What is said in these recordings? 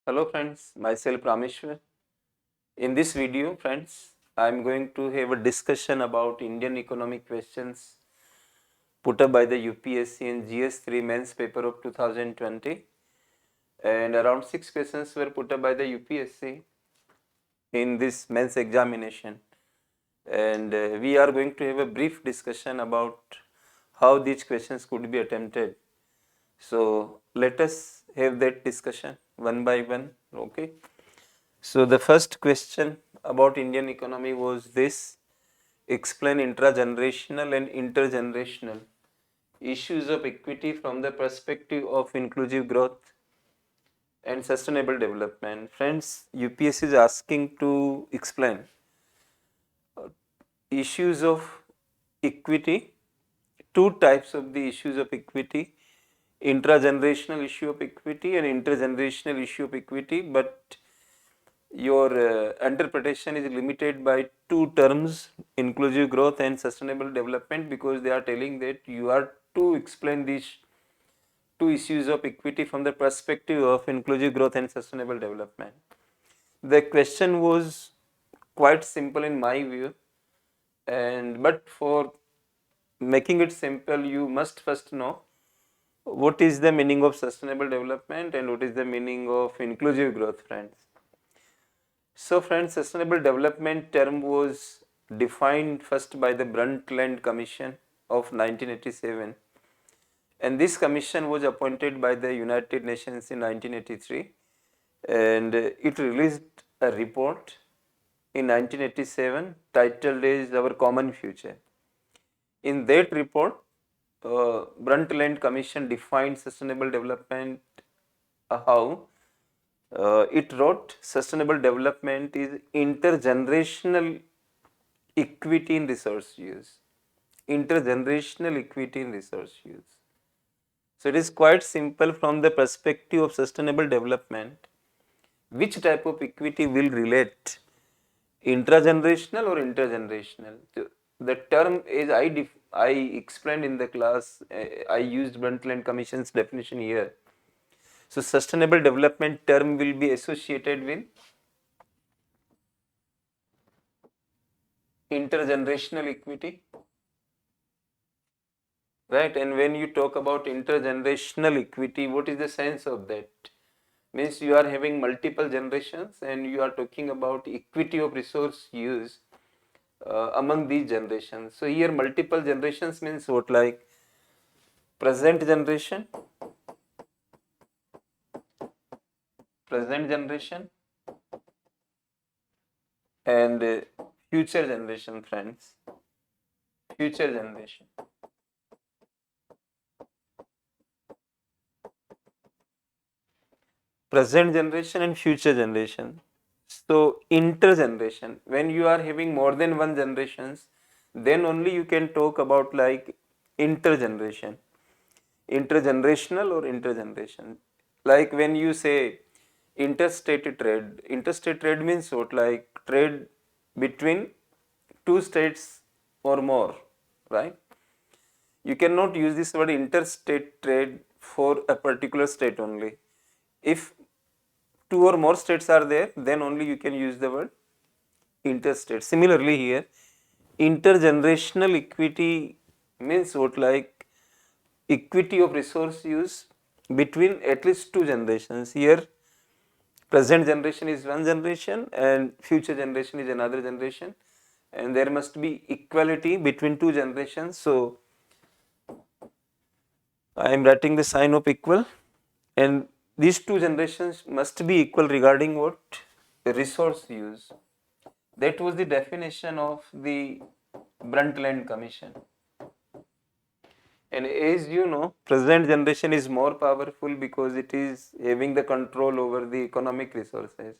Hello friends, myself Rameshwar. In this video friends, I am going to have a discussion about Indian economic questions put up by the UPSC in GS3 mains paper of 2020, and around 6 questions were put up by the UPSC in this mains examination, and we are going to have a brief discussion about how these questions could be attempted. So let us have that discussion one by one. Okay. So the first question about Indian economy was this: explain intragenerational and intergenerational issues of equity from the perspective of inclusive growth and sustainable development. Friends, UPS is asking to explain issues of equity, two types of the issues of equity: intragenerational issue of equity and intergenerational issue of equity, but your interpretation is limited by two terms, inclusive growth and sustainable development, because they are telling that you are to explain these two issues of equity from the perspective of inclusive growth and sustainable development. The question was quite simple in my view, and but for making it simple you must first know what is the meaning of sustainable development and what is the meaning of inclusive growth, friends. So friends, sustainable development term was defined first by the Brundtland Commission of 1987, and this commission was appointed by the United Nations in 1983, and it released a report in 1987 titled as Our Common Future. In that report, Brundtland Commission defined sustainable development how it wrote sustainable development is intergenerational equity in resource use. Intergenerational equity in resource use. So it is quite simple from the perspective of sustainable development. Which type of equity will relate? Intragenerational or intergenerational? The term is I explained in the class, I used Brundtland Commission's definition here. So sustainable development term will be associated with intergenerational equity, right? And when you talk about intergenerational equity, what is the sense of that? Means you are having multiple generations and you are talking about equity of resource use among these generations. So here multiple generations means what, like present generation and future generation, friends, future generation. Present generation and future generation. So intergeneration, when you are having more than one generations, then only you can talk about like intergeneration, intergenerational or intergeneration. Like when you say interstate trade means what, like trade between two states or more, right? You cannot use this word interstate trade for a particular state only. If two or more states are there, then only you can use the word interstate. Similarly here, intergenerational equity means what, like equity of resource use between at least two generations. Here present generation is one generation and future generation is another generation, and there must be equality between two generations. So I am writing the sign of equal, and these two generations must be equal regarding what? Resource use. That was the definition of the Brundtland Commission. And as you know, present generation is more powerful because it is having the control over the economic resources.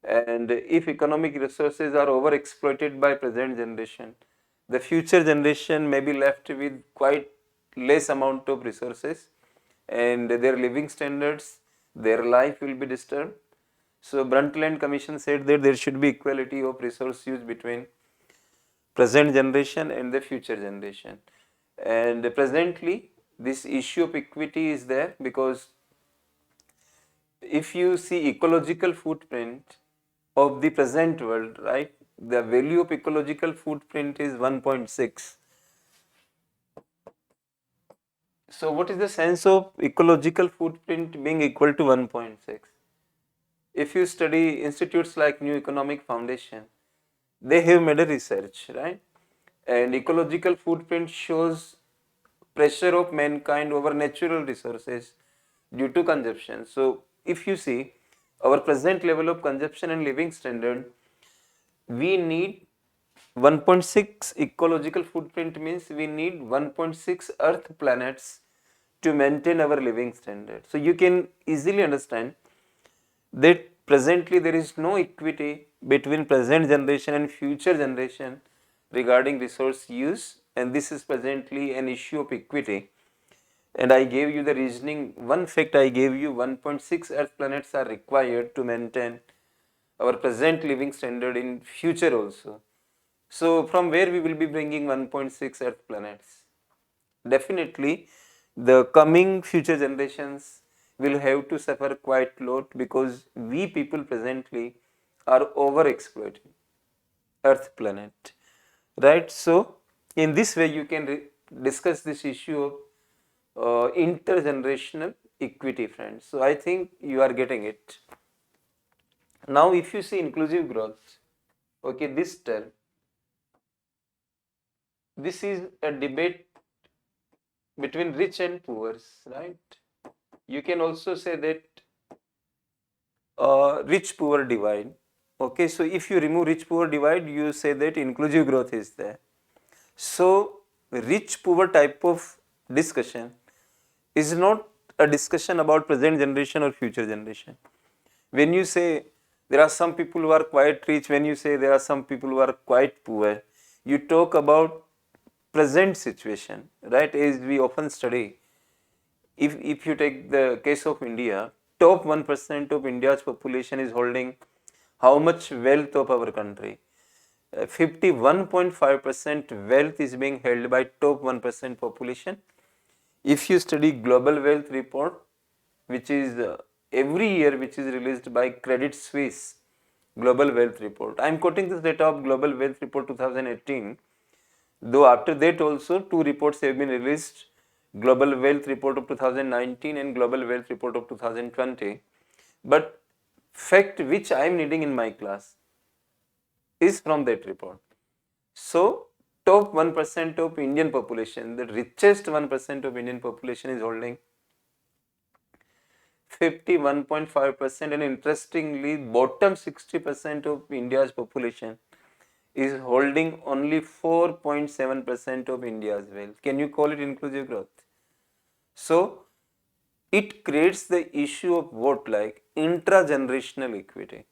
And if economic resources are overexploited by present generation, the future generation may be left with quite less amount of resources, and their living standards, their life will be disturbed. So Brundtland Commission said that there should be equality of resource use between present generation and the future generation. And presently this issue of equity is there because if you see ecological footprint of the present world, right, the value of ecological footprint is 1.6. So what is the sense of ecological footprint being equal to 1.6? If you study institutes like New Economic Foundation, they have made a research, right? And ecological footprint shows pressure of mankind over natural resources due to consumption. So if you see our present level of consumption and living standard, we need 1.6 ecological footprint means we need 1.6 earth planets to maintain our living standard. So you can easily understand that presently there is no equity between present generation and future generation regarding resource use, and this is presently an issue of equity. And I gave you the reasoning. One fact I gave you, 1.6 earth planets are required to maintain our present living standard in future also. So from where we will be bringing 1.6 earth planets? Definitely the coming future generations will have to suffer quite lot because we people presently are over exploiting earth planet, right? So in this way you can discuss this issue of intergenerational equity, friends. So I think you are getting it. Now if you see inclusive growth, okay, this term, this is a debate between rich and poor, right? You can also say that rich poor divide. Okay, so if you remove rich poor divide, you say that inclusive growth is there. So rich poor type of discussion is not a discussion about present generation or future generation. When you say there are some people who are quite rich, when you say there are some people who are quite poor, you talk about present situation, right? As we often study, if you take the case of India, top 1% of India's population is holding how much wealth of our country? 51.5% wealth is being held by top 1% population. If you study global wealth report, which is every year, which is released by Credit Suisse, global wealth report. I am quoting this data of global wealth report 2018. Though after that also two reports have been released, global wealth report of 2019 and global wealth report of 2020. But fact which I am needing in my class is from that report. So top 1% of Indian population, the richest 1% of Indian population is holding 51.5%, and interestingly bottom 60% of India's population is holding only 4.7% of India's wealth. Can you call it inclusive growth? So it creates the issue of what, like intragenerational equity.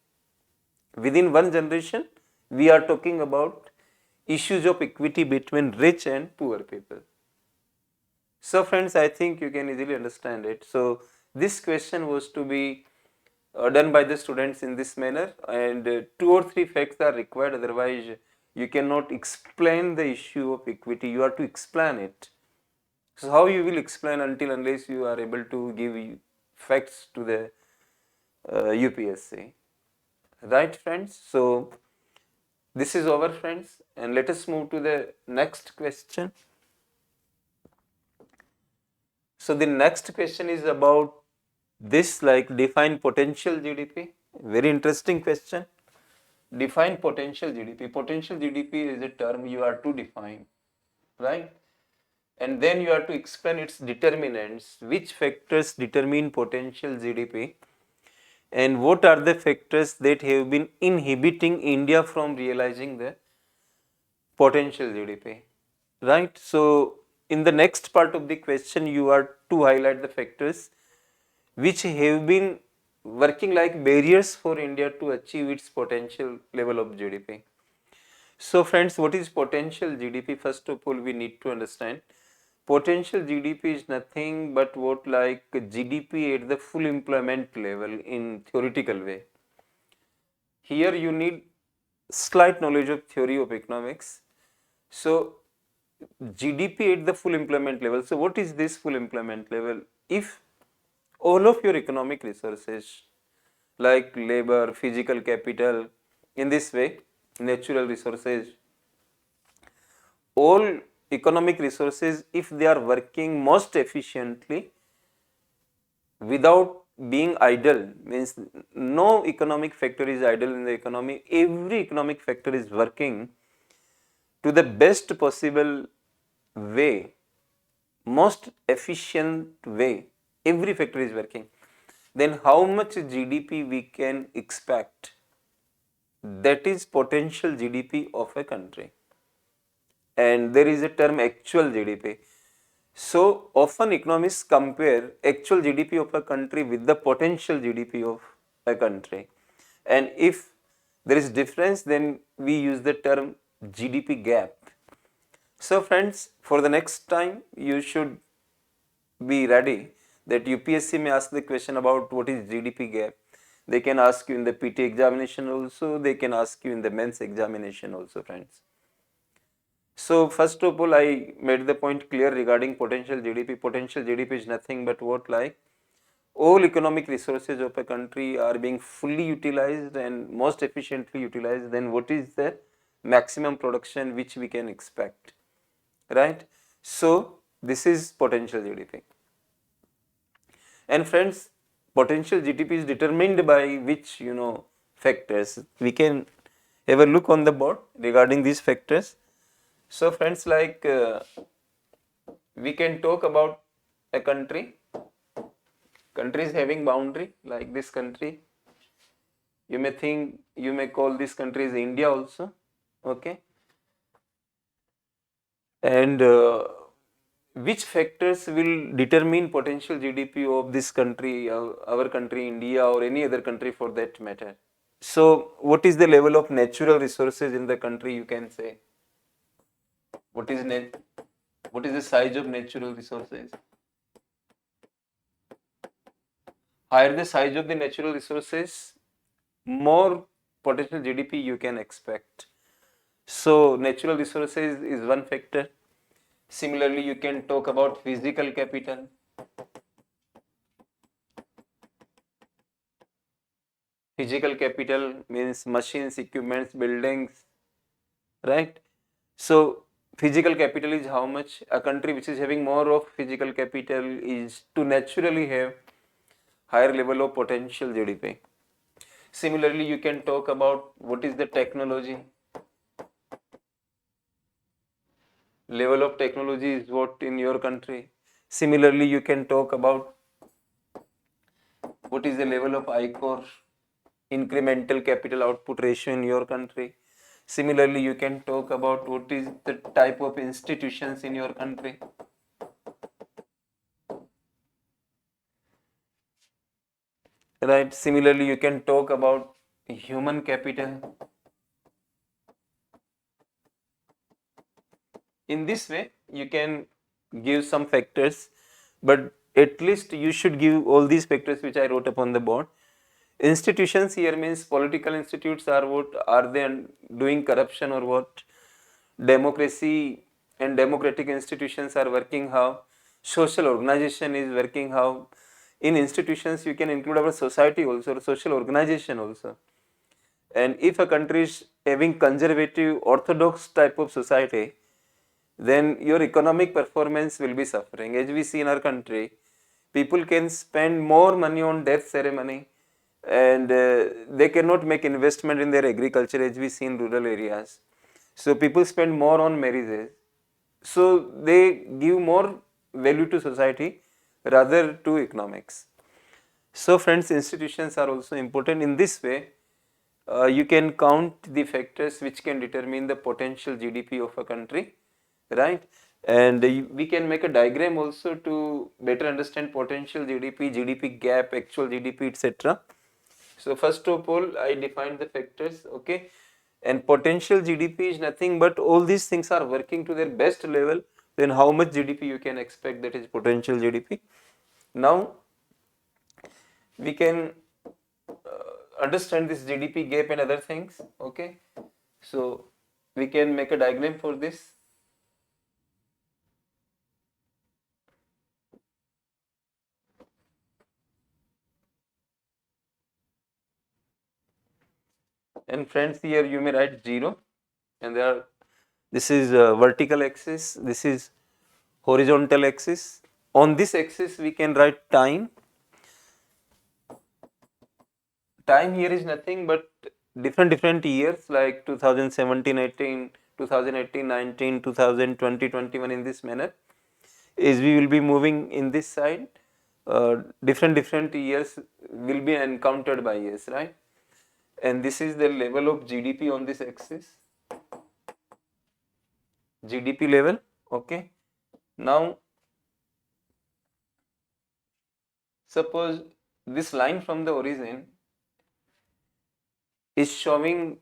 Within one generation, we are talking about issues of equity between rich and poor people. So friends, I think you can easily understand it. So this question was to be done by the students in this manner, and two or three facts are required, otherwise you cannot explain the issue of equity. You have to explain it. So how you will explain until unless you are able to give facts to the UPSC, right friends? So this is over, friends, and let us move to the next question. So the next question is about this, like define potential GDP. Very interesting question. Define potential GDP. Potential GDP is a term you are to define, right? And then you have to explain its determinants, which factors determine potential GDP, and what are the factors that have been inhibiting India from realizing the potential GDP, right? So in the next part of the question, you are to highlight the factors which have been working like barriers for India to achieve its potential level of GDP. So friends, what is potential GDP? First of all, we need to understand potential GDP is nothing but what, like GDP at the full employment level in theoretical way. Here you need slight knowledge of theory of economics. So GDP at the full employment level. So what is this full employment level? If all of your economic resources like labor, physical capital, in this way, natural resources, all economic resources, if they are working most efficiently without being idle, means no economic factor is idle in the economy, every economic factor is working to the best possible way, most efficient way, every factor is working, then how much GDP we can expect? That is potential GDP of a country. And there is a term actual GDP. So often economists compare actual GDP of a country with the potential GDP of a country. And if there is difference, then we use the term GDP gap. So friends, for the next time, you should be ready that UPSC may ask the question about what is GDP gap. They can ask you in the PT examination also, they can ask you in the mains examination also, friends. So first of all, I made the point clear regarding potential GDP. Potential GDP is nothing but what, like all economic resources of a country are being fully utilized and most efficiently utilized, then what is the maximum production which we can expect, right? So this is potential GDP. And friends, potential GDP is determined by which, factors. We can have a look on the board regarding these factors. So friends, like we can talk about a country. Country is having boundary, like this country. You may call this country as India also, okay? And which factors will determine potential GDP of this country, our country, India, or any other country for that matter? So, what is the level of natural resources in the country? You can say. What is What is the size of natural resources? Higher the size of the natural resources, more potential GDP you can expect. So, natural resources is one factor. Similarly, you can talk about physical capital. Physical capital means machines, equipments, buildings, right? So, physical capital is how much? A country which is having more of physical capital is to naturally have higher level of potential GDP. Similarly, you can talk about what is the technology. Level of technology is what in your country. Similarly, you can talk about what is the level of ICOR, incremental capital output ratio in your country. Similarly, you can talk about what is the type of institutions in your country. Right. Similarly, you can talk about human capital. In this way, you can give some factors, but at least you should give all these factors which I wrote upon the board. Institutions here means political institutes are what? Are they doing corruption or what? Democracy and democratic institutions are working how? Social organization is working how? In institutions, you can include our society also, social organization also. And if a country is having conservative, orthodox type of society, then your economic performance will be suffering. As we see in our country, people can spend more money on death ceremony and they cannot make investment in their agriculture as we see in rural areas. So people spend more on marriages. So they give more value to society rather to economics. So friends, institutions are also important. In this way, you can count the factors which can determine the potential GDP of a country, right? And we can make a diagram also to better understand potential GDP, GDP gap, actual GDP, etc. So first of all, I defined the factors, okay? And potential GDP is nothing but all these things are working to their best level, then how much GDP you can expect, that is potential GDP. Now, we can understand this GDP gap and other things, okay? So, we can make a diagram for this. And friends, here you may write 0, and this is vertical axis, this is horizontal axis. On this axis we can write time. Time here is nothing but different years like 2017, 18, 2018, 19, 2020, 21 in this manner. As we will be moving in this side, different years will be encountered by us, right? And this is the level of GDP on this axis, GDP level. Okay. Now, suppose this line from the origin is showing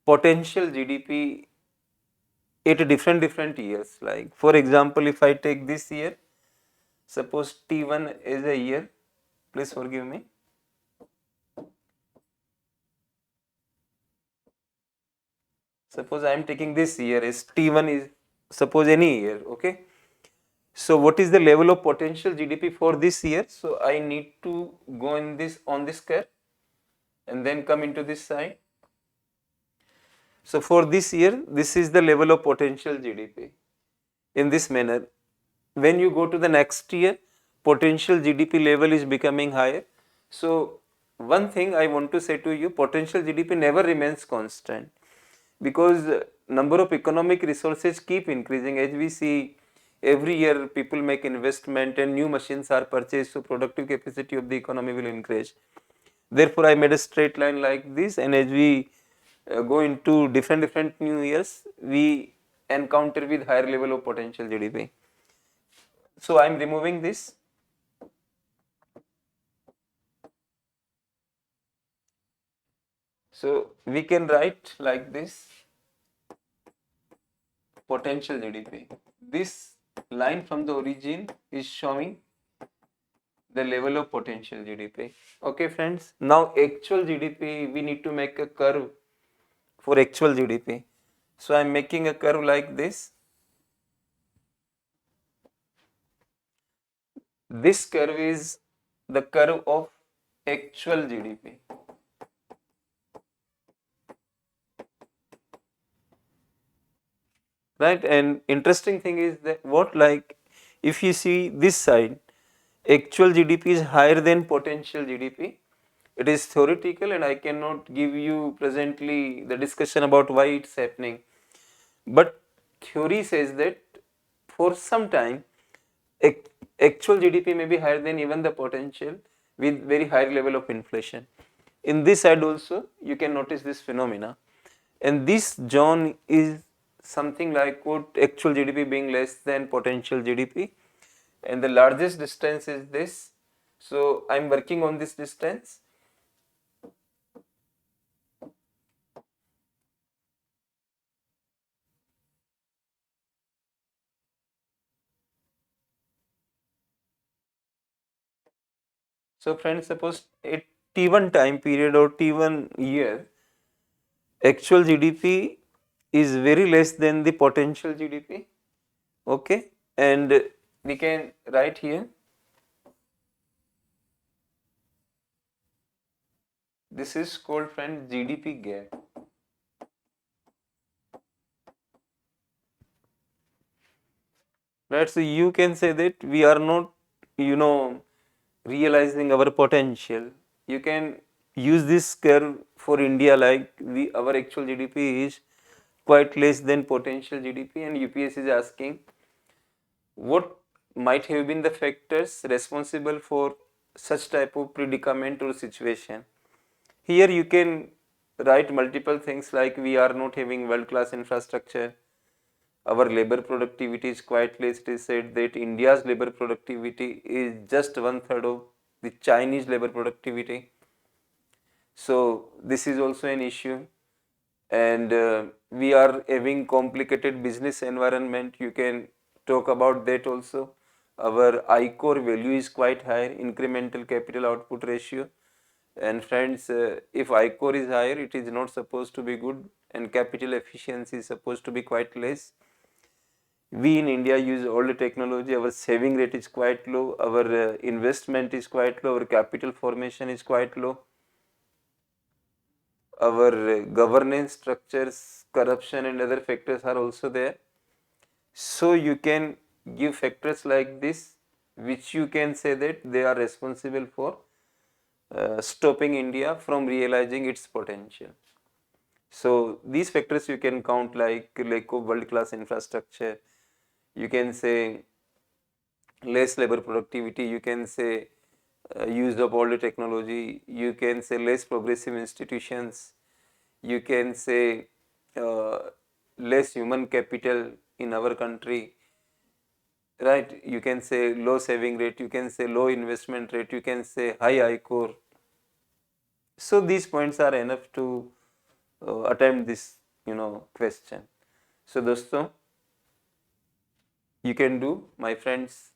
potential GDP at different years. Like for example, if I take this year, suppose T1 is a year, please forgive me. Suppose I am taking this year as T1 is suppose any year, okay. So what is the level of potential GDP for this year? So I need to go in this on this curve and then come into this side. So for this year, this is the level of potential GDP in this manner. When you go to the next year, potential GDP level is becoming higher. So one thing I want to say to you, potential GDP never remains constant, because number of economic resources keep increasing. As we see, every year people make investment and new machines are purchased, so productive capacity of the economy will increase. Therefore I made a straight line like this, and as we go into different new years, we encounter with higher level of potential GDP. So I am removing this. So we can write like this, potential GDP. This line from the origin is showing the level of potential GDP. Okay friends, now actual GDP, we need to make a curve for actual GDP. So I am making a curve like this. This curve is the curve of actual GDP. Right, and interesting thing is that what, like if you see this side, actual GDP is higher than potential GDP. It is theoretical and I cannot give you presently the discussion about why it's happening. But theory says that for some time actual GDP may be higher than even the potential with very high level of inflation. In this side also you can notice this phenomena, and this zone is something like what actual GDP being less than potential GDP, and the largest distance is this. So I am working on this distance. So friends, suppose at T1 time period or T1 year, actual GDP is very less than the potential GDP. Okay, and we can write here, this is called friend GDP gap. Right, so you can say that we are not, realizing our potential. You can use this curve for India, like our actual GDP is quite less than potential GDP, and UPS is asking what might have been the factors responsible for such type of predicament or situation. Here you can write multiple things like we are not having world class infrastructure, our labor productivity is quite less. It is said that India's labor productivity is just 1/3 of the Chinese labor productivity. So this is also an issue, and we are having complicated business environment. You can talk about that also. Our I-core value is quite high, incremental capital output ratio. And friends, if I-core is higher, it is not supposed to be good, and capital efficiency is supposed to be quite less. We in India use all the technology, our saving rate is quite low, our investment is quite low, our capital formation is quite low. our governance structures, corruption and other factors are also there. So you can give factors like this, which you can say that they are responsible for stopping India from realizing its potential. So these factors you can count like lack of world-class infrastructure, you can say less labor productivity, you can say use of older technology, you can say less progressive institutions, you can say uh, less human capital in our country, right? You can say low saving rate, you can say low investment rate, you can say high I-core. So these points are enough to attempt this, question. So dosto, you can do, my friends,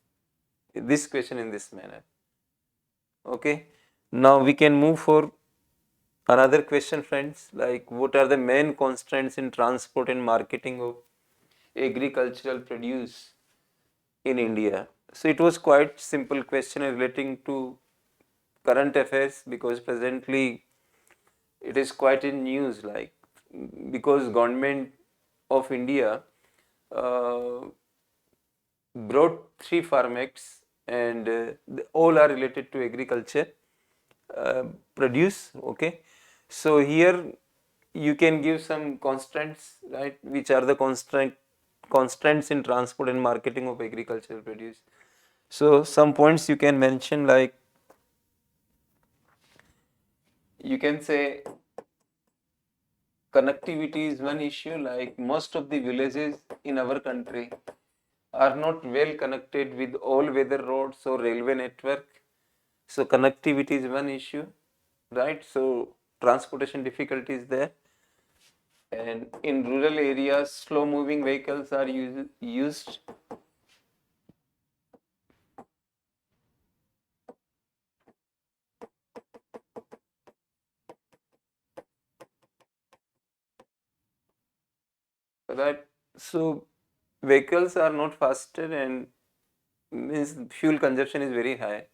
this question in this manner. Okay. Now we can move for another question, friends, like what are the main constraints in transport and marketing of agricultural produce in India? So it was quite simple question relating to current affairs, because presently it is quite in news, like because government of India uh, brought three farm acts, and all are related to agriculture produce. Okay, so here you can give some constraints, right, which are the constraints in transport and marketing of agricultural produce. So some points you can mention, like you can say connectivity is one issue, like most of the villages in our country are not well connected with all weather roads or railway network. So connectivity is one issue, right? So transportation difficulty is there. And in rural areas, slow moving vehicles are used. Right? So vehicles are not faster, and means fuel consumption is very high.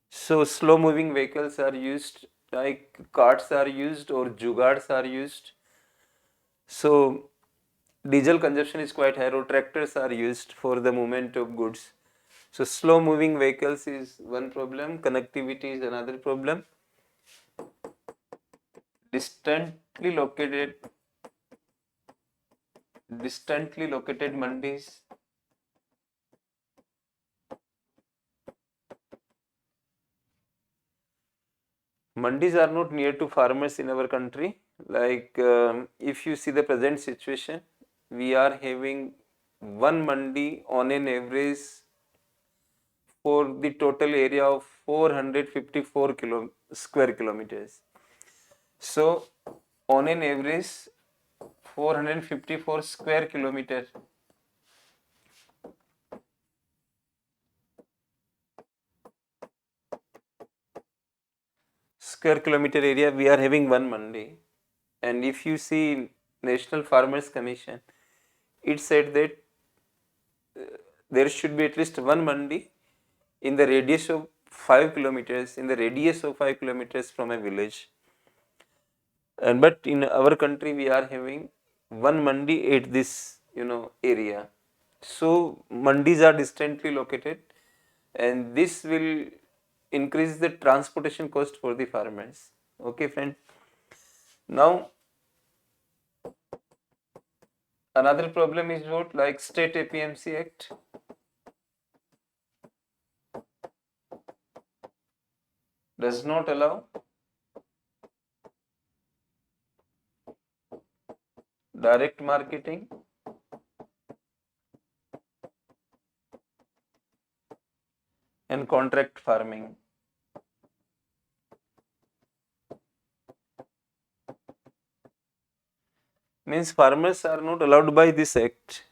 So slow moving vehicles are used, like carts are used or jugards are used. So diesel consumption is quite high, or tractors are used for the movement of goods. So slow moving vehicles is one problem, connectivity is another problem. Distantly located mandis. Mandis are not near to farmers in our country. Like if you see the present situation, we are having one mandi on an average for the total area of 454 square kilometers. So on an average 454 square kilometer area we are having one mandi. And if you see National Farmers Commission, it said that there should be at least one mandi in the radius of 5 kilometers, from a village. And but in our country we are having one mandi at this area. So mandis are distantly located, and this will increase the transportation cost for the farmers. Okay, friend. Now another problem is what, like state APMC Act does not allow direct marketing and contract farming. Means farmers are not allowed by this act,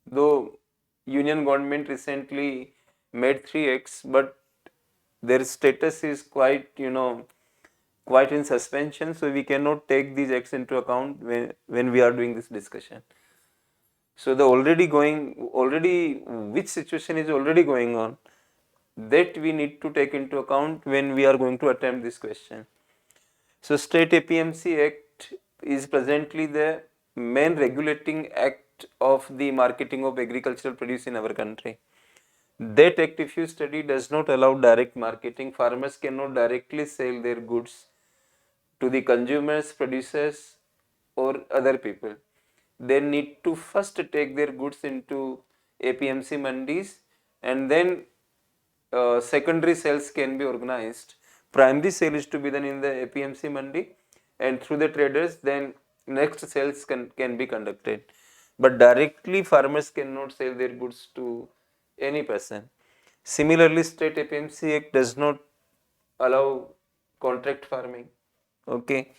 though union government recently made three acts, but their status is quite in suspension, so we cannot take these acts into account when we are doing this discussion. So the which situation is already going on, that we need to take into account when we are going to attempt this question. So State APMC Act is presently the main regulating act of the marketing of agricultural produce in our country. That act, if you study, does not allow direct marketing. Farmers cannot directly sell their goods to the consumers, producers, or other people. They need to first take their goods into APMC mandis, and then secondary sales can be organized. Primary sale is to be done in the APMC mandi, and through the traders then next sales can be conducted. But directly farmers cannot sell their goods to any person. Similarly, State APMC Act does not allow contract farming. Okay,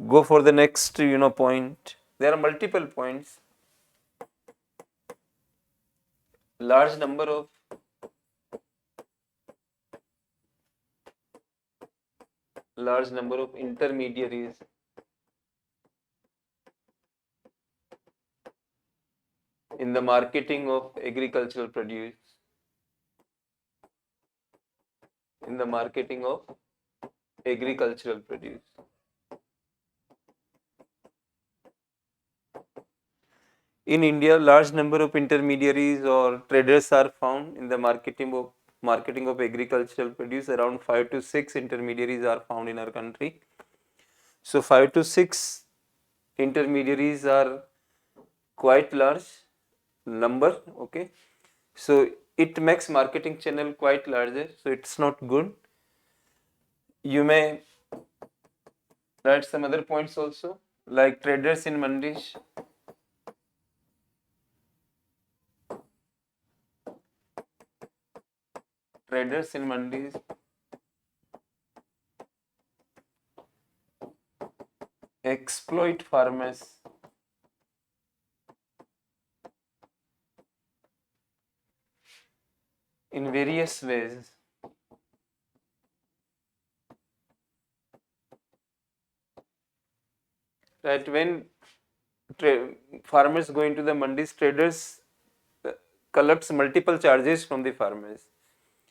go for the next point. There are multiple points. Large number of intermediaries in the marketing of agricultural produce. In the marketing of agricultural produce. In India, large number of intermediaries or traders are found in the marketing of agricultural produce. Around 5 to 6 intermediaries are found in our country. So 5 to 6 intermediaries are quite large number. Okay, so it makes marketing channel quite larger. So it's not good. You may write some other points also, like traders in mandis. Traders in mandis exploit farmers in various ways. Right, when farmers go into the mandis, traders collects multiple charges from the farmers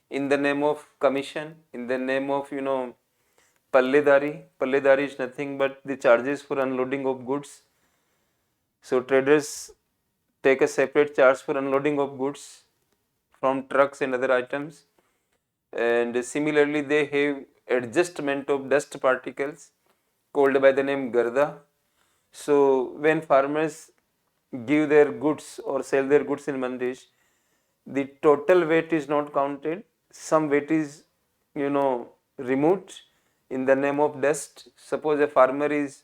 in the name of commission, in the name of palledari. Palledari is nothing but the charges for unloading of goods. So traders take a separate charge for unloading of goods from trucks and other items, and similarly they have adjustment of dust particles called by the name garda. So when farmers give their goods or sell their goods in mandis, the total weight is not counted. Some weight is removed in the name of dust. Suppose a farmer is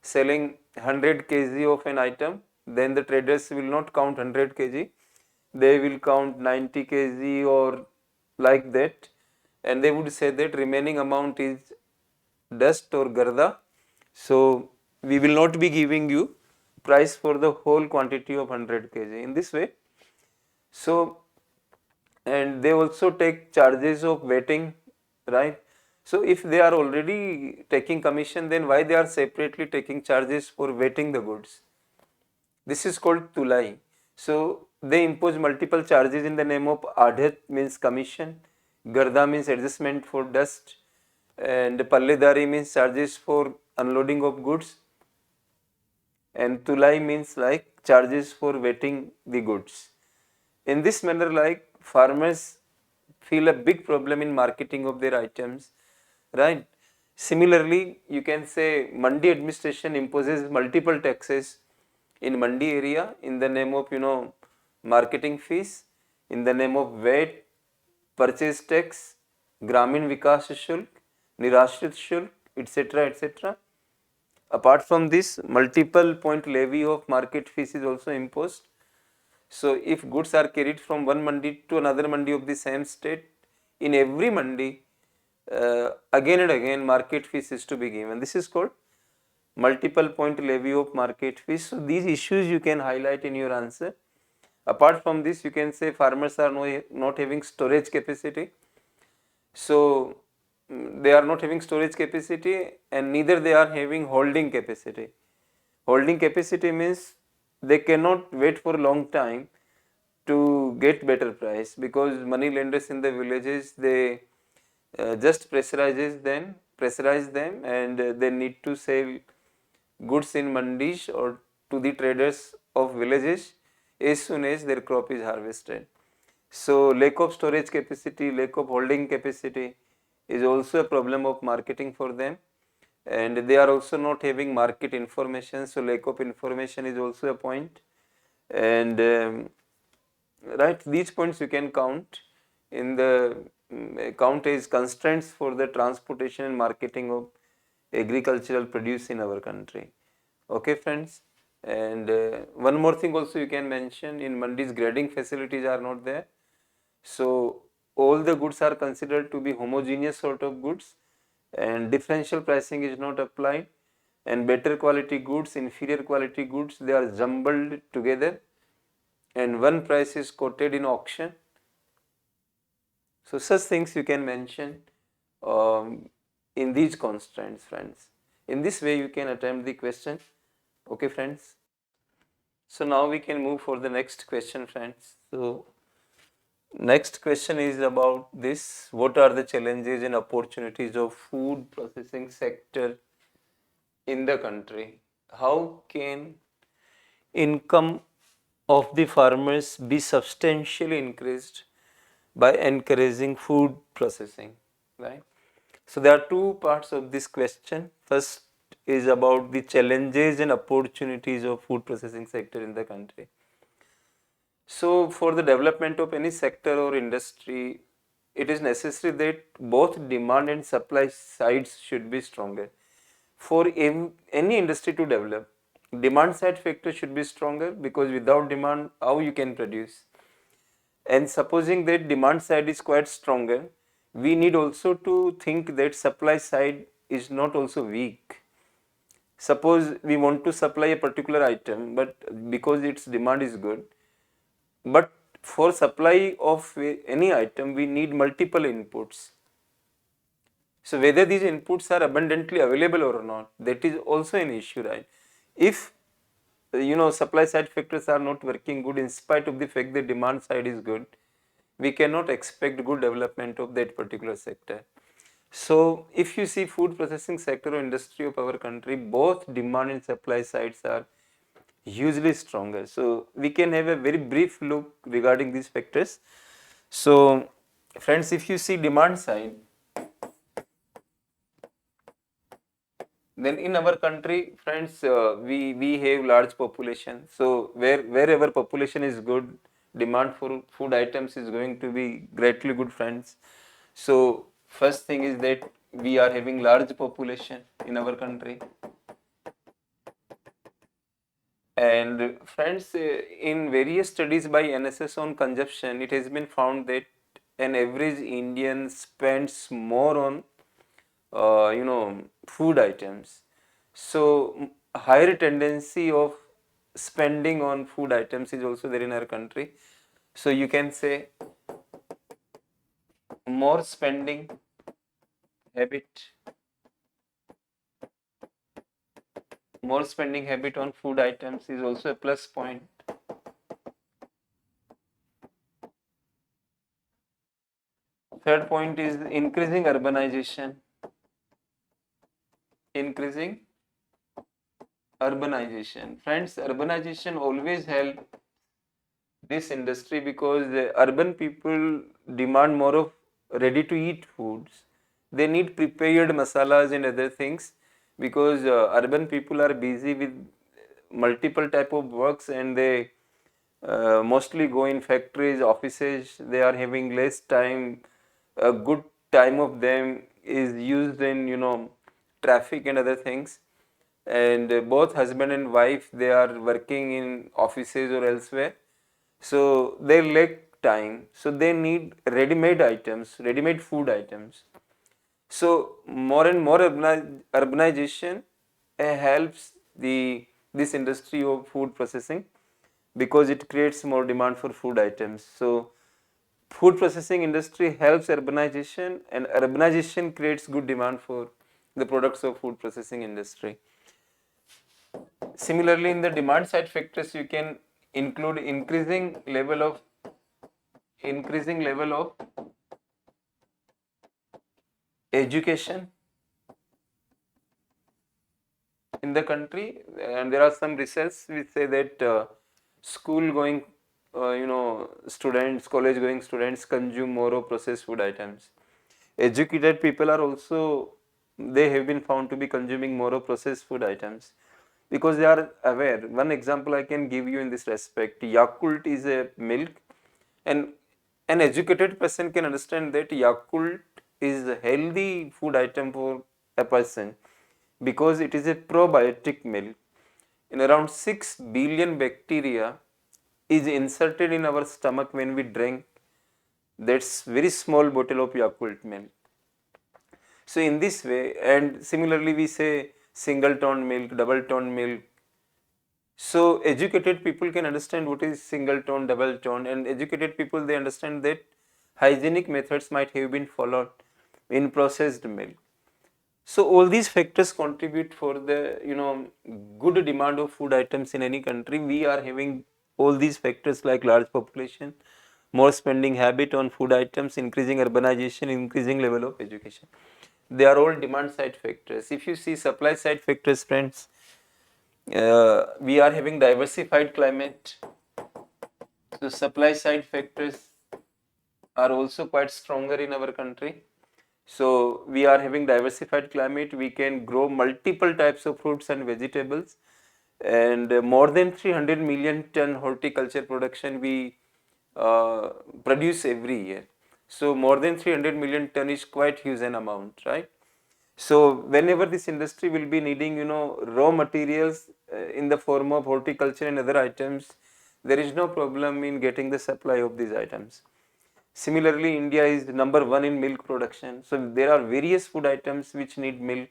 selling 100 kg of an item, then the traders will not count 100 kg, they will count 90 kg or like that, and they would say that remaining amount is dust or garda. So we will not be giving you price for the whole quantity of 100 kg in this way. So, and they also take charges of weighting, right? So if they are already taking commission, then why they are separately taking charges for weighting the goods? This is called tulai. So they impose multiple charges in the name of adhat means commission, garda means adjustment for dust, and palledari means charges for unloading of goods, and tulai means like charges for weighting the goods. In this manner, like farmers feel a big problem in marketing of their items, right? Similarly, you can say mandi administration imposes multiple taxes in mandi area in the name of marketing fees, in the name of VAT, purchase tax, Gramin Vikas Shulk, Nirashrit Shulk, etc. etc. Apart from this, multiple point levy of market fees is also imposed. So if goods are carried from one mandi to another mandi of the same state, in every mandi, again and again market fees is to be given. This is called multiple point levy of market fees. So these issues you can highlight in your answer. Apart from this, you can say farmers are not having storage capacity. So they are not having storage capacity, and neither they are having holding capacity. Holding capacity means they cannot wait for a long time to get better price, because money lenders in the villages, they just pressurizes, then pressurize them, and they need to sell goods in mandis or to the traders of villages as soon as their crop is harvested. So lack of storage capacity, lack of holding capacity is also a problem of marketing for them, and they are also not having market information, so lack of information is also a point. And right, these points you can count in the count as constraints for the transportation and marketing of agricultural produce in our country. Okay friends, and one more thing also you can mention, in mandis grading facilities are not there, so all the goods are considered to be homogeneous sort of goods, and differential pricing is not applied, and better quality goods, inferior quality goods, they are jumbled together, and one price is quoted in auction. So such things you can mention in these constraints, friends. In this way you can attempt the question. Okay friends, so now we can move for the next question, friends. So next question is about this: what are the challenges and opportunities of food processing sector in the country? How can income of the farmers be substantially increased by encouraging food processing, right? So there are two parts of this question. First is about the challenges and opportunities of food processing sector in the country. So for the development of any sector or industry, it is necessary that both demand and supply sides should be stronger. For any industry to develop, demand side factor should be stronger, because without demand, how you can produce? And supposing that demand side is quite stronger, we need also to think that supply side is not also weak. Suppose we want to supply a particular item, but because its demand is good, but for supply of any item we need multiple inputs. So whether these inputs are abundantly available or not, that is also an issue, right? If supply side factors are not working good in spite of the fact that demand side is good, we cannot expect good development of that particular sector. So if you see food processing sector or industry of our country, both demand and supply sides are hugely stronger. So we can have a very brief look regarding these factors. So friends, if you see demand side, then in our country, friends, we have large population. So wherever population is good, demand for food items is going to be greatly good, friends. So first thing is that we are having large population in our country. And friends, in various studies by NSS on consumption, it has been found that an average Indian spends more on food items. So higher tendency of spending on food items is also there in our country. So you can say more spending habit, more spending habit on food items is also a plus point. Third point is increasing urbanization. Increasing urbanization. Friends, urbanization always help this industry, because the urban people demand more of ready to eat foods. They need prepared masalas and other things, because urban people are busy with multiple type of works, and they mostly go in factories, offices. They are having less time. A good time of them is used in traffic and other things, and both husband and wife, they are working in offices or elsewhere, so they lack time, so they need ready-made items, ready-made food items. So more and more urbanization helps this industry of food processing, because it creates more demand for food items. So food processing industry helps urbanization, and urbanization creates good demand for the products of food processing industry. Similarly, in the demand side factors, you can include increasing level of education, in the country, and there are some research which say that school going students, college going students consume more of processed food items. Educated people are also, they have been found to be consuming more of processed food items because they are aware. One example I can give you in this respect: Yakult is a milk, and an educated person can understand that Yakult is a healthy food item for a person because it is a probiotic milk, and around 6 billion bacteria is inserted in our stomach when we drink that's very small bottle of Yakult milk. So in this way, and similarly we say single tone milk, double tone milk. So educated people can understand what is single tone, double tone, and educated people, they understand that hygienic methods might have been followed in processed milk. So all these factors contribute for the good demand of food items in any country. We are having all these factors like large population, more spending habit on food items, increasing urbanization, increasing level of education. They are all demand side factors. If you see supply side factors, friends, we are having diversified climate. So supply side factors are also quite stronger in our country. So we are having diversified climate. We can grow multiple types of fruits and vegetables, and more than 300 million ton horticulture production we produce every year. So more than 300 million ton is quite huge an amount, right? So whenever this industry will be needing, raw materials in the form of horticulture and other items, there is no problem in getting the supply of these items. Similarly, India is number one in milk production. So there are various food items which need milk.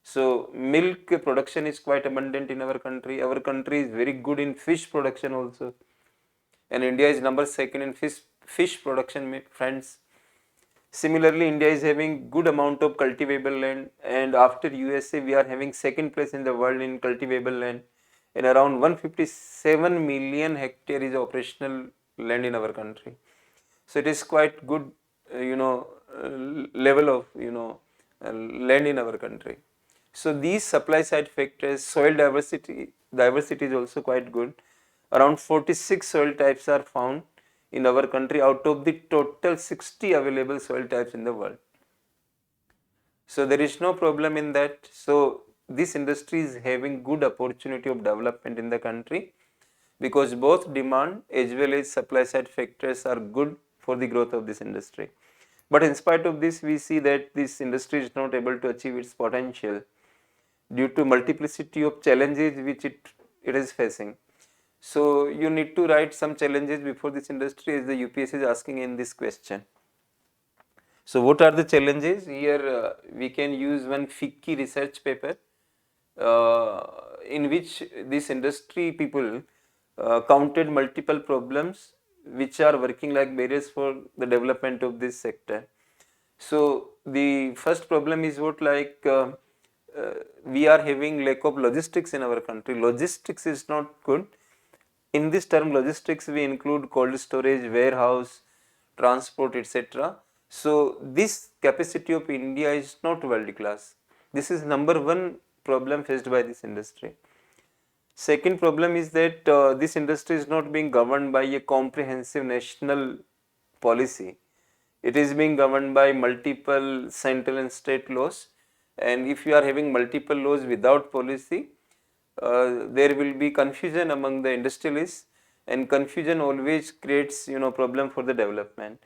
So milk production is quite abundant in our country. Our country is very good in fish production also, and India is number second in fish production, friends. Similarly, India is having good amount of cultivable land, and after USA we are having second place in the world in cultivable land, and around 157 million hectare is operational land in our country. So it is quite good, level of land in our country. So these supply side factors, soil diversity is also quite good. Around 46 soil types are found in our country out of the total 60 available soil types in the world. So there is no problem in that. So this industry is having good opportunity of development in the country because both demand as well as supply side factors are good for the growth of this industry. But in spite of this, we see that this industry is not able to achieve its potential due to multiplicity of challenges which it is facing. So you need to write some challenges before this industry, as the UPSC is asking in this question. So what are the challenges? Here we can use one FICCI research paper in which this industry people counted multiple problems which are working like barriers for the development of this sector. So the first problem is what, like we are having lack of logistics in our country. Logistics is not good. In this term logistics we include cold storage, warehouse, transport, etc. So this capacity of India is not world class. This is number one problem faced by this industry. Second problem is that this industry is not being governed by a comprehensive national policy. It is being governed by multiple central and state laws, and if you are having multiple laws without policy, there will be confusion among the industrialists, and confusion always creates problem for the development.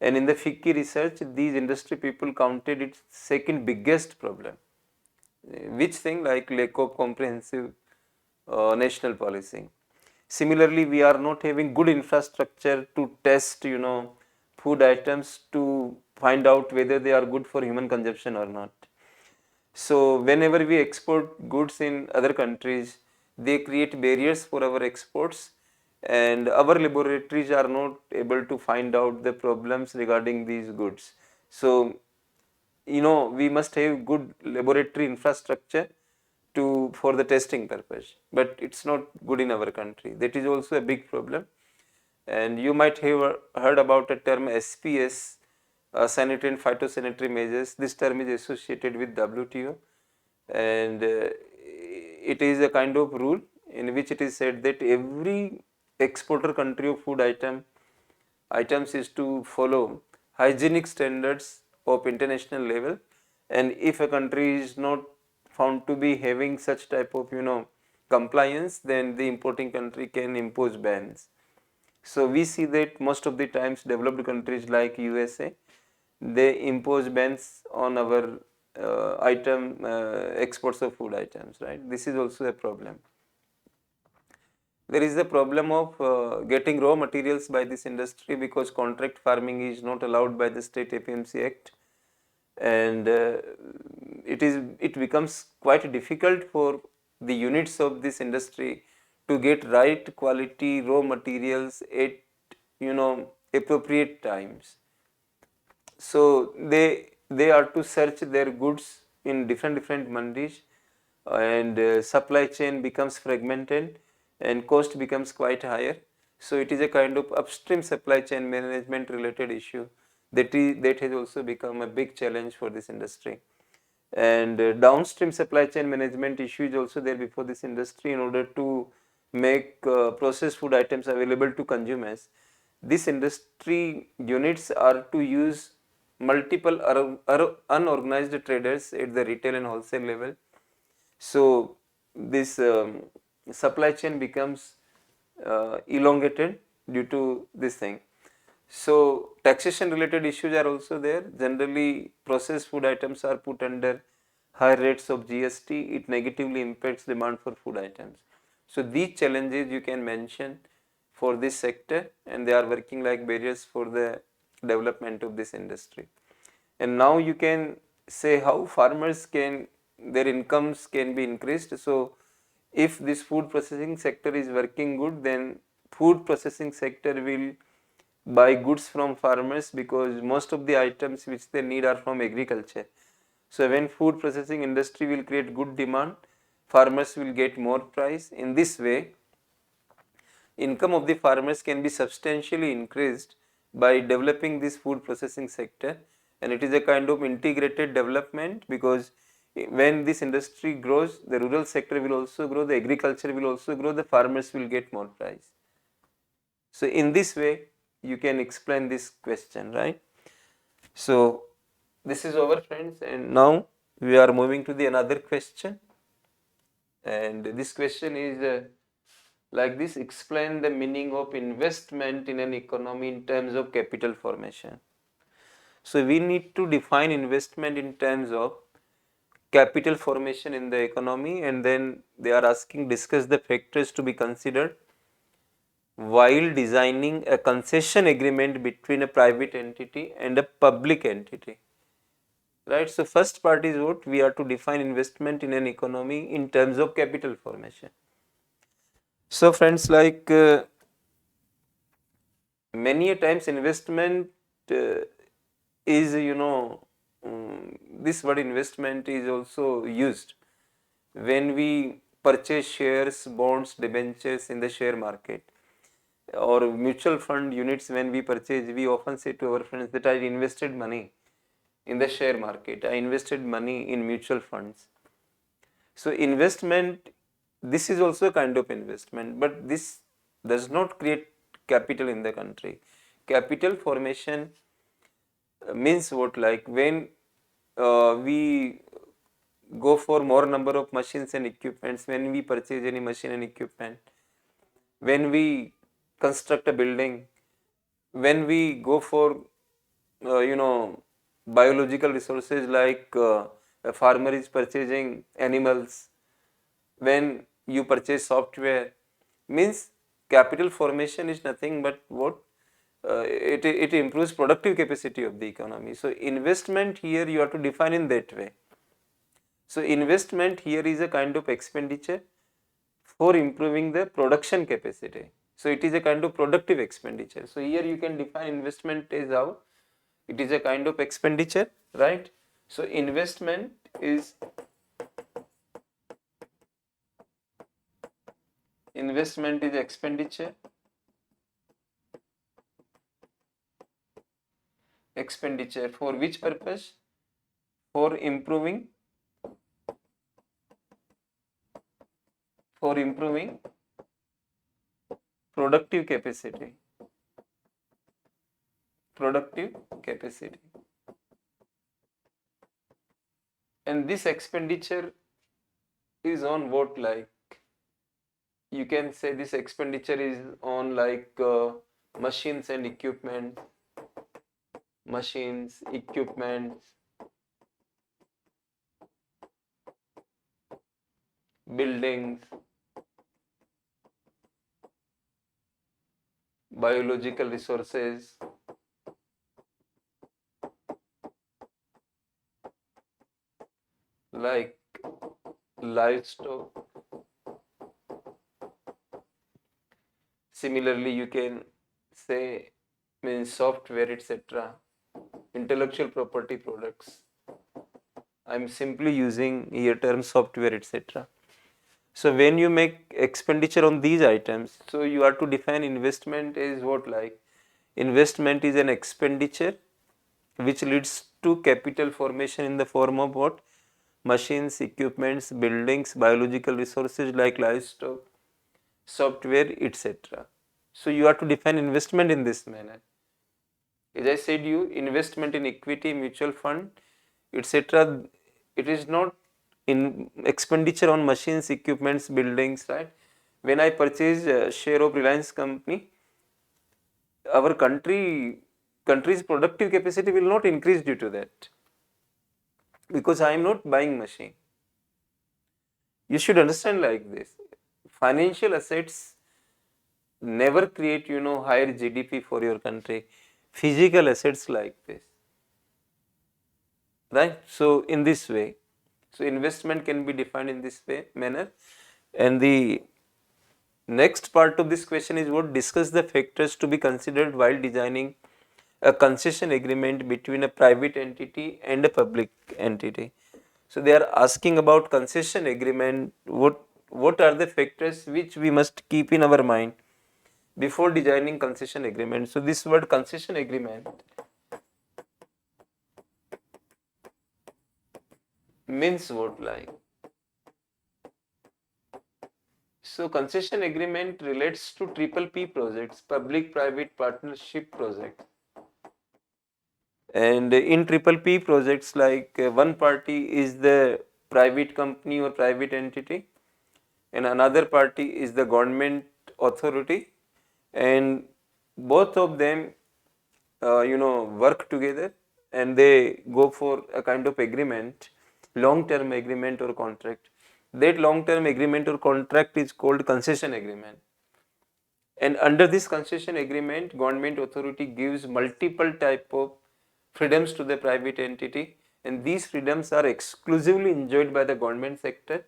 And in the FICCI research, these industry people counted its second biggest problem. Which thing? Like lack of comprehensive national policy. Similarly, we are not having good infrastructure to test food items to find out whether they are good for human consumption or not. So whenever we export goods in other countries, they create barriers for our exports, and our laboratories are not able to find out the problems regarding these goods. So we must have good laboratory infrastructure for the testing purpose, but it's not good in our country. That is also a big problem. And you might have heard about a term SPS, sanitary and phytosanitary measures. This term is associated with WTO, and it is a kind of rule in which it is said that every exporter country of food items is to follow hygienic standards of international level, and if a country is not found to be having such type of compliance, then the importing country can impose bans. So we see that most of the times developed countries like USA, they impose bans on our exports of food items, right? This is also a problem. There is a problem of getting raw materials by this industry because contract farming is not allowed by the state APMC Act, and it becomes quite difficult for the units of this industry to get right quality raw materials at appropriate times. So they are to search their goods in different mandis, and supply chain becomes fragmented and cost becomes quite higher. So it is a kind of upstream supply chain management related issue that has also become a big challenge for this industry. And downstream supply chain management issue is also there before this industry in order to make processed food items available to consumers. This industry units are to use multiple unorganized traders at the retail and wholesale level. So this supply chain becomes elongated due to this thing. So taxation related issues are also there. Generally processed food items are put under high rates of GST. It negatively impacts demand for food items. So these challenges you can mention for this sector, and they are working like barriers for the development of this industry. And now you can say how farmers can, their incomes can be increased. So if this food processing sector is working good, then food processing sector will buy goods from farmers because most of the items which they need are from agriculture. So when food processing industry will create good demand, farmers will get more price. In this way, income of the farmers can be substantially increased by developing this food processing sector, and it is a kind of integrated development because when this industry grows, the rural sector will also grow, the agriculture will also grow, the farmers will get more price. So in this way you can explain this question, right? So this is over, friends, and now we are moving to the another question, and this question is like this: explain the meaning of investment in an economy in terms of capital formation. So we need to define investment in terms of capital formation in the economy, and then they are asking discuss the factors to be considered while designing a concession agreement between a private entity and a public entity, right? So first part is what we are to define investment in an economy in terms of capital formation. So friends, like many a times investment is this word investment is also used when we purchase shares, bonds, debentures in the share market, or mutual fund units. When we purchase, we often say to our friends that I invested money in the share market, I invested money in mutual funds. So investment, this is also a kind of investment, but this does not create capital in the country. Capital formation means what? Like when we go for more number of machines and equipments, when we purchase any machine and equipment, when we construct a building, when we go for biological resources, like a farmer is purchasing animals, when you purchase software, means capital formation is nothing but what it improves productive capacity of the economy. So investment here you have to define in that way. So investment here is a kind of expenditure for improving the production capacity. So it is a kind of productive expenditure. So here you can define investment as how it is a kind of expenditure, right? So investment is expenditure for which purpose? For improving for improving productive capacity. Productive capacity. And this expenditure is on what, like you can say this expenditure is on like machines and equipment, machines, equipment, buildings, biological resources, like livestock. Similarly, you can say means software, etc. Intellectual property products. I'm simply using here term software, etc. So when you make expenditure on these items, so you are to define investment as what, like investment is an expenditure which leads to capital formation in the form of what? Machines, equipments, buildings, biological resources like livestock, software, etc. So you have to define investment in this manner. As I said you, investment in equity, mutual fund, etc. It is not in expenditure on machines, equipments, buildings, right? When I purchase a share of Reliance company, our country's productive capacity will not increase due to that, because I am not buying machine. You should understand like this. Financial assets never create, higher GDP for your country. Physical assets like this, right? So in this way, so investment can be defined in this way manner. And the next part of this question is what? Discuss the factors to be considered while designing a concession agreement between a private entity and a public entity. So they are asking about concession agreement. What are the factors which we must keep in our mind before designing concession agreement? So this word concession agreement means what, like? So concession agreement relates to triple P projects, public-private partnership projects. And in triple P projects, like one party is the private company or private entity, and another party is the government authority, and both of them work together, and they go for a kind of agreement, long term agreement or contract. That long term agreement or contract is called concession agreement. And under this concession agreement, government authority gives multiple type of freedoms to the private entity, and these freedoms are exclusively enjoyed by the government sector,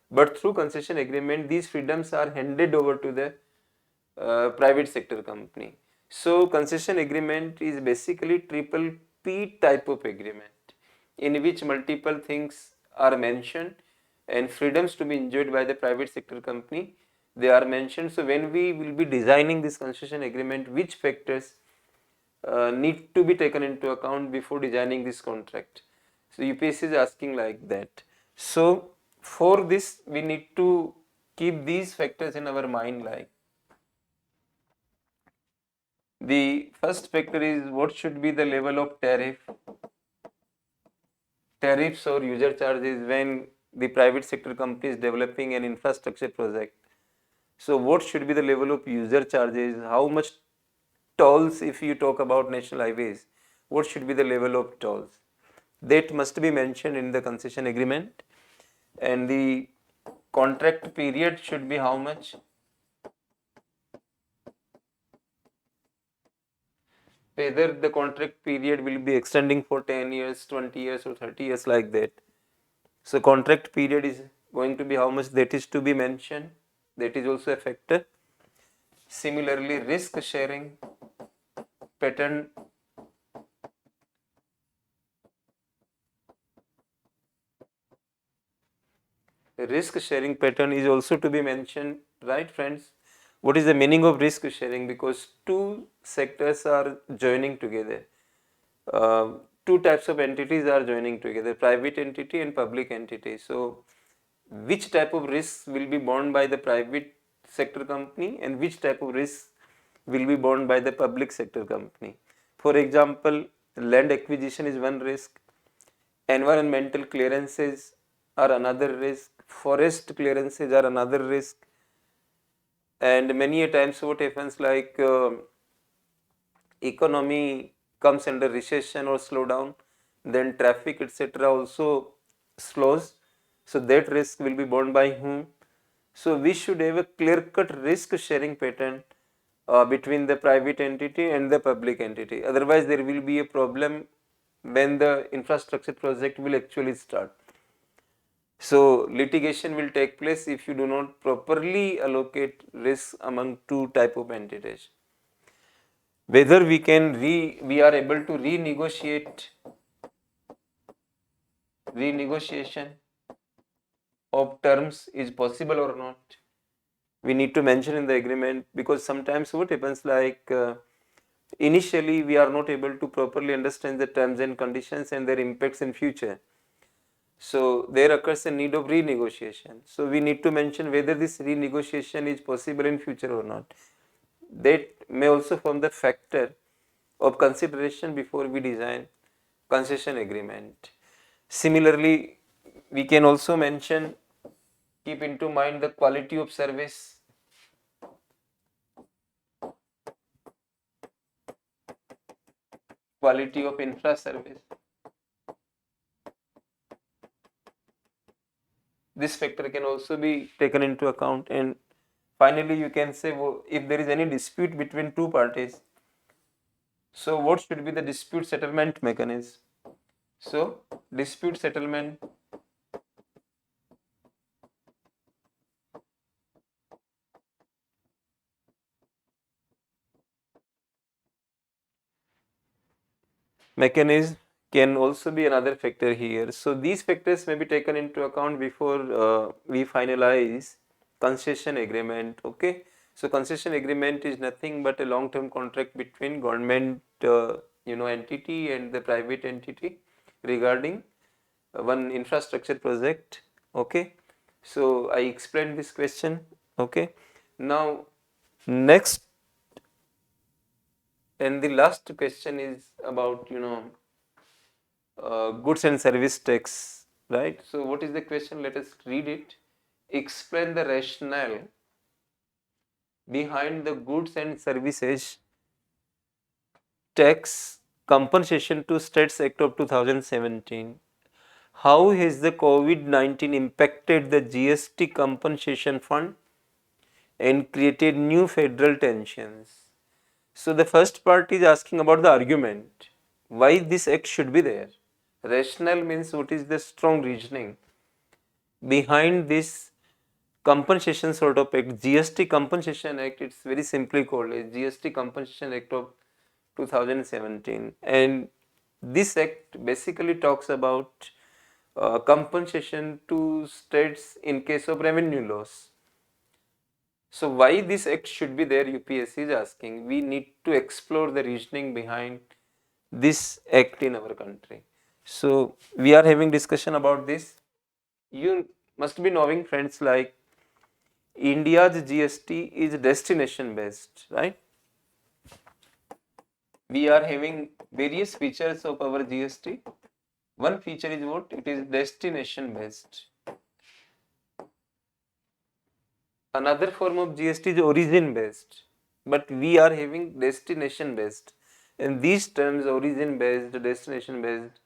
but through concession agreement these freedoms are handed over to the private sector company. So concession agreement is basically triple P type of agreement in which multiple things are mentioned and freedoms to be enjoyed by the private sector company, they are mentioned. So when we will be designing this concession agreement, which factors need to be taken into account before designing this contract? So UPSC is asking like that. So for this we need to keep these factors in our mind, like the first factor is what should be the level of tariffs or user charges when the private sector company is developing an infrastructure project. So what should be the level of user charges? How much tolls, if you talk about national highways, what should be the level of tolls? That must be mentioned in the concession agreement. And the contract period should be how much? Whether the contract period will be extending for 10 years, 20 years or 30 years, like that. So contract period is going to be how much, that is to be mentioned. That is also a factor. Similarly, risk sharing pattern, risk sharing pattern is also to be mentioned, right friends? What is the meaning of risk sharing? Because two sectors are joining together. Two types of entities are joining together, private entity and public entity. So which type of risks will be borne by the private sector company and which type of risks will be borne by the public sector company. For example, land acquisition is one risk, environmental clearances are another risk, forest clearances are another risk, and many a times what happens, like economy comes under recession or slowdown, then traffic etc. also slows, so that risk will be borne by whom? So we should have a clear cut risk sharing pattern between the private entity and the public entity, otherwise there will be a problem when the infrastructure project will actually start. So litigation will take place if you do not properly allocate risks among two type of entities. Whether we are able to renegotiation of terms is possible or not, we need to mention in the agreement, because sometimes what happens, like initially we are not able to properly understand the terms and conditions and their impacts in future. So there occurs a need of renegotiation. So we need to mention whether this renegotiation is possible in future or not. That may also form the factor of consideration before we design concession agreement. Similarly, we can also mention, keep into mind the quality of service, quality of infra service. This factor can also be taken into account. And finally, you can say, well, if there is any dispute between two parties, so what should be the dispute settlement mechanism? So dispute settlement mechanism can also be another factor here. So these factors may be taken into account before we finalize concession agreement. Okay, so concession agreement is nothing but a long-term contract between government entity and the private entity regarding one infrastructure project. Okay, so I explained this question. Okay, now next and the last question is about goods and service tax, right? So what is the question? Let us read it. Explain the rationale behind the goods and services tax compensation to states act of 2017. How has the COVID-19 impacted the GST compensation fund and created new federal tensions? So the first part is asking about the argument, why this act should be there. Rationale means what is the strong reasoning behind this compensation sort of act. GST compensation act, it's very simply called as GST compensation act of 2017, and this act basically talks about compensation to states in case of revenue loss. So why this act should be there, UPSC is asking. We need to explore the reasoning behind this act in our country. So we are having discussion about this. You must be knowing, friends, like India's GST is destination based, right? We are having various features of our GST. One feature is what? It is destination based. Another form of GST is origin based, but we are having destination based. And these terms, origin based, destination based,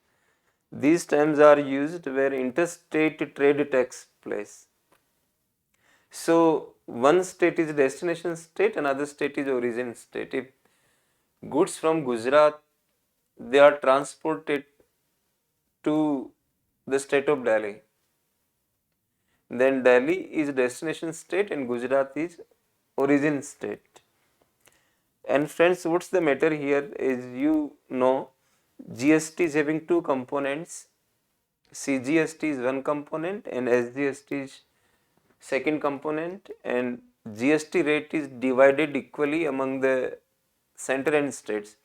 these terms are used where interstate trade takes place. So one state is destination state, another state is origin state. If goods from Gujarat, they are transported to the state of Delhi, then Delhi is destination state and Gujarat is origin state. And friends, what's the matter here is, you know, GST is having two components. CGST is one component and SGST is second component, and GST rate is divided equally among the center and states.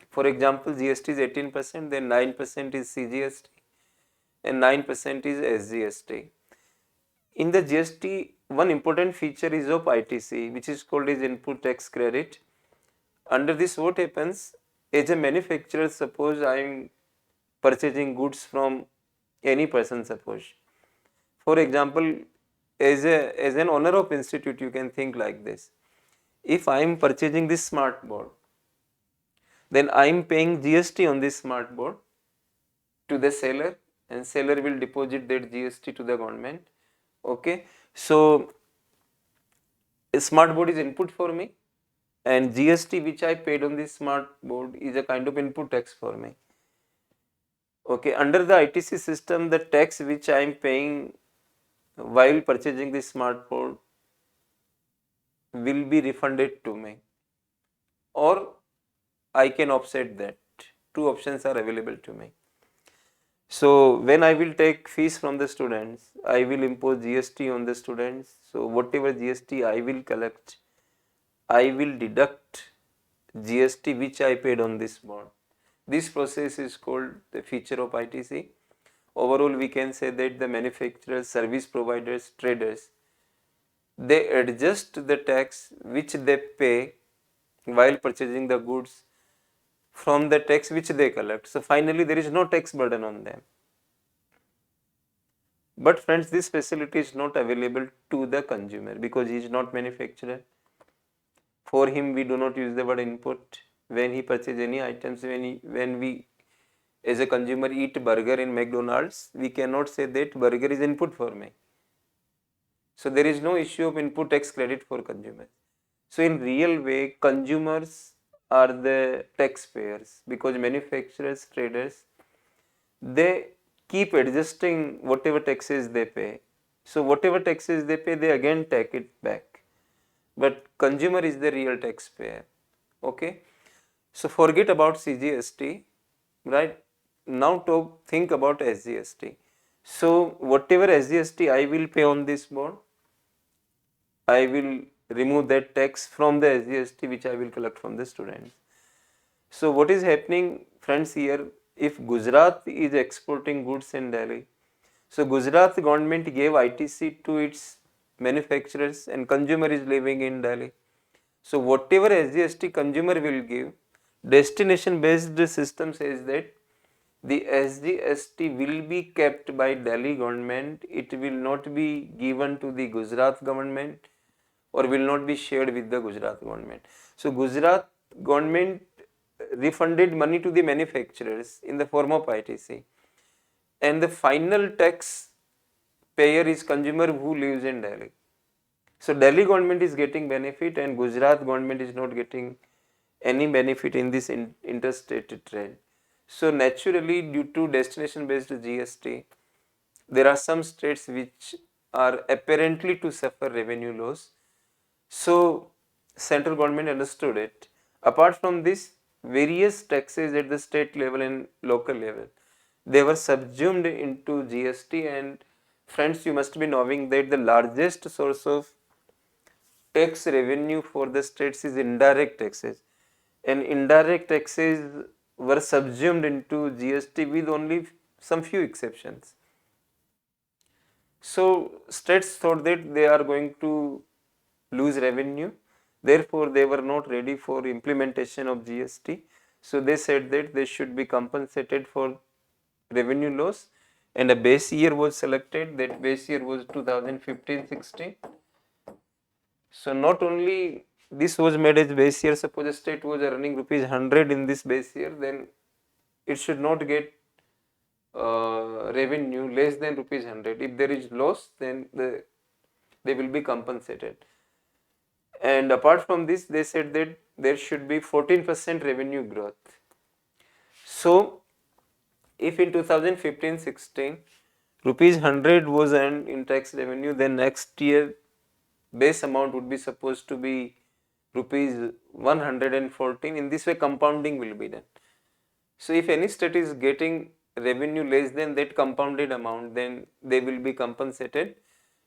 For example, GST is 18%, then 9% is CGST and 9% is SGST. In the GST, one important feature is of ITC, which is called as input tax credit. Under this, what happens? As a manufacturer, suppose I am purchasing goods from any person, suppose. For example, as an owner of institute, you can think like this. If I am purchasing this smart board, then I am paying GST on this smart board to the seller, and seller will deposit that GST to the government. Okay, so a smart board is input for me, and GST which I paid on this smart board is a kind of input tax for me. Okay, under the ITC system, the tax which I am paying while purchasing this smart board will be refunded to me, or I can offset that. Two options are available to me. So when I will take fees from the students, I will impose GST on the students. So whatever GST I will collect, I will deduct GST which I paid on this bond. This process is called the feature of ITC. Overall, we can say that the manufacturers, service providers, traders, they adjust the tax which they pay while purchasing the goods from the tax which they collect. So finally, there is no tax burden on them. But friends, this facility is not available to the consumer because he is not manufacturer. For him, we do not use the word input. When he purchases any items, when we as a consumer eat burger in McDonald's, we cannot say that burger is input for me. So there is no issue of input tax credit for consumers. So in real way, consumers are the taxpayers because manufacturers, traders, they keep adjusting whatever taxes they pay. So whatever taxes they pay, they again take it back. But consumer is the real taxpayer. Okay. So forget about CGST, right? Now think about SGST. So whatever SGST I will pay on this bond, I will remove that tax from the SGST which I will collect from the students. So what is happening, friends, here? If Gujarat is exporting goods in Delhi, so Gujarat government gave ITC to its manufacturers and consumer is living in Delhi. So whatever SGST consumer will give, destination based system says that the SGST will be kept by Delhi government. It will not be given to the Gujarat government or will not be shared with the Gujarat government. So Gujarat government refunded money to the manufacturers in the form of ITC, and the final tax payer is consumer who lives in Delhi. So Delhi government is getting benefit and Gujarat government is not getting any benefit in this interstate trade. So naturally, due to destination based GST, there are some states which are apparently to suffer revenue loss. So central government understood it. Apart from this, various taxes at the state level and local level, they were subsumed into GST. And friends, you must be knowing that the largest source of tax revenue for the states is indirect taxes, and indirect taxes were subsumed into GST with only some few exceptions. So states thought that they are going to lose revenue, therefore they were not ready for implementation of GST. So they said that they should be compensated for revenue loss, and a base year was selected. That base year was 2015-16. So not only this was made as base year, suppose a state was earning rupees 100 in this base year, then it should not get revenue less than rupees 100. If there is loss, then they will be compensated. And apart from this, they said that there should be 14% revenue growth. So if in 2015-16 rupees 100 was earned in tax revenue, then next year base amount would be supposed to be rupees 114. In this way, compounding will be done. So if any state is getting revenue less than that compounded amount, then they will be compensated.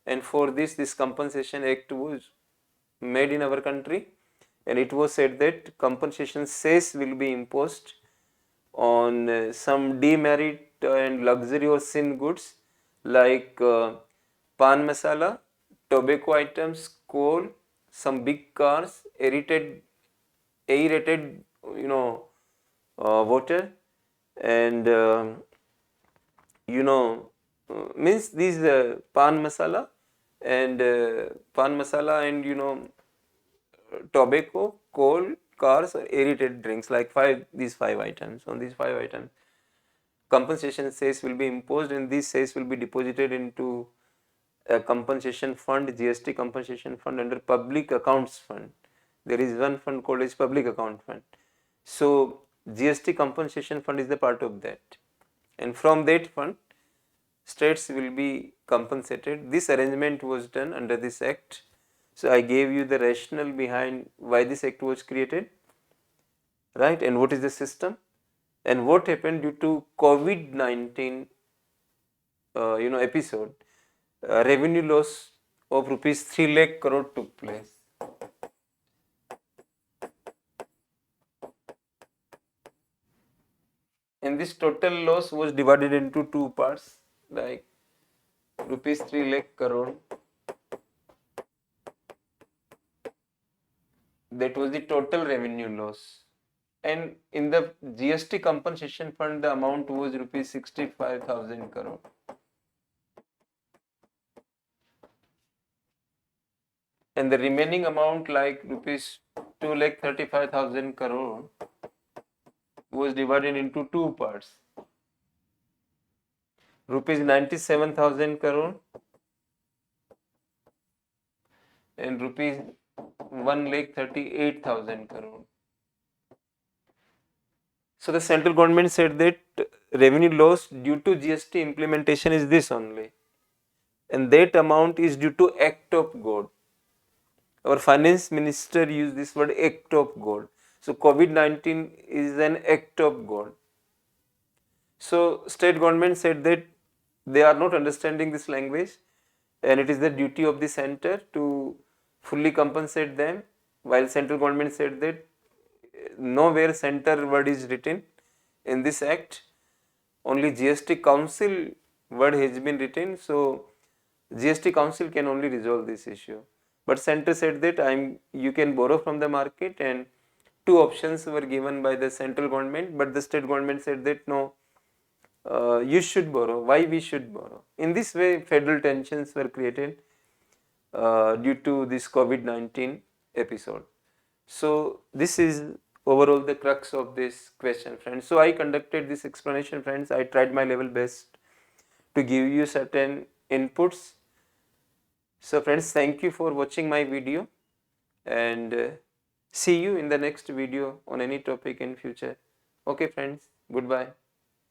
And for this compensation act was made in our country, and it was said that compensation cess will be imposed on some demerit and luxury or sin goods like pan masala, tobacco items, coal, some big cars, aerated, water, and means these pan masala and tobacco, coal, cars, or aerated drinks, like these five items. On these five items, compensation cess will be imposed, and these cess will be deposited into a compensation fund, GST compensation fund, under public accounts fund. There is one fund called as public account fund. So GST compensation fund is the part of that, and from that fund states will be compensated. This arrangement was done under this act. So I gave you the rationale behind why this act was created, right, and what is the system, and what happened due to COVID-19 episode. Revenue loss of rupees 3 lakh crore took place. And this total loss was divided into two parts, like rupees 3 lakh crore. That was the total revenue loss. And in the GST compensation fund, the amount was rupees 65,000 crore. And the remaining amount, like rupees 2,35,000 crore, was divided into two parts. Rupees 97,000 crore and rupees 1,38,000 crore. So the central government said that revenue loss due to GST implementation is this only, and that amount is due to act of God. Our finance minister used this word, act of God. So COVID-19 is an act of God. So state government said that they are not understanding this language, and it is the duty of the center to fully compensate them, while central government said that nowhere center word is written in this act, only GST council word has been written. So GST council can only resolve this issue, but center said that you can borrow from the market, and two options were given by the central government, but the state government said that no, you should borrow. Why we should borrow? In this way, federal tensions were created due to this COVID-19 episode. So this is overall the crux of this question, friends. So I conducted this explanation, friends. I tried my level best to give you certain inputs. So friends, thank you for watching my video, and see you in the next video on any topic in future. Okay friends, goodbye.